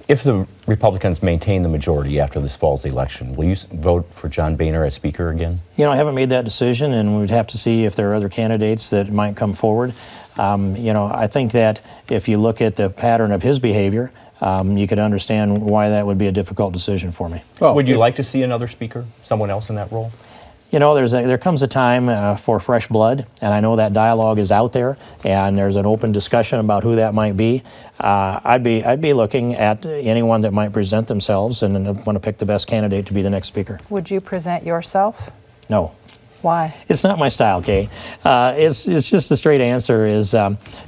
If the Republicans maintain the majority after this fall's election, will you vote for John Boehner as Speaker again? You know, I haven't made that decision, and we'd have to see if there are other candidates that might come forward. You know, I think that if you look at the pattern of his behavior, you could understand why that would be a difficult decision for me. Well, would you like to see another Speaker, someone else in that role? You know, there comes a time for fresh blood, and I know that dialogue is out there, and there's an open discussion about who that might be. I'd be looking at anyone that might present themselves and want to pick the best candidate to be the next Speaker. Would you present yourself? No. Why? It's not my style, Kay. It's just the straight answer is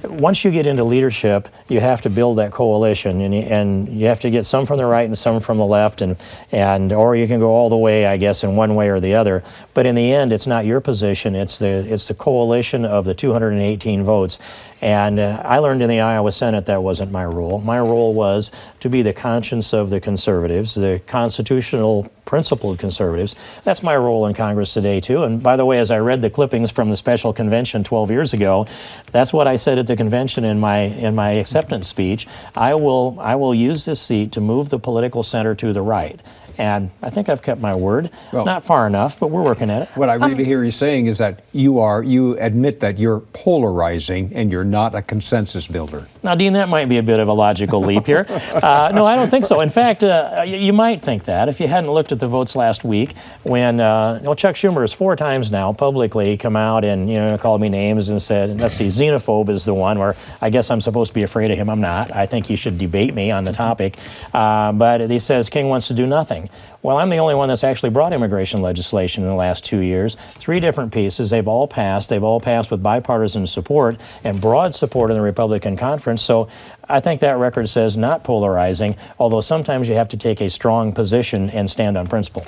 once you get into leadership, you have to build that coalition, and you have to get some from the right and some from the left, and or you can go all the way, I guess, in one way or the other. But in the end, it's not your position. It's the coalition of the 218 votes. And I learned in the Iowa Senate that wasn't my role. My role was to be the conscience of the conservatives, the constitutional principled conservatives. That's my role in Congress today, too. And by the way, as I read the clippings from the special convention 12 years ago, that's what I said at the convention in my acceptance speech. I will use this seat to move the political center to the right. And I think I've kept my word. Well, not far enough, but we're working at it. What I really hear you saying is that you admit that you're polarizing and you're not a consensus builder. Now, Dean, that might be a bit of a logical leap here. No, I don't think so. In fact, you might think that if you hadn't looked at the votes last week when Chuck Schumer has 4 times now publicly come out and called me names and said, let's see, xenophobe is the one where I guess I'm supposed to be afraid of him. I'm not. I think he should debate me on the topic. But he says King wants to do nothing. Well, I'm the only one that's actually brought immigration legislation in the last 2 years. 3 different pieces. They've all passed. They've all passed with bipartisan support and broad support in the Republican conference. So I think that record says not polarizing, although sometimes you have to take a strong position and stand on principle.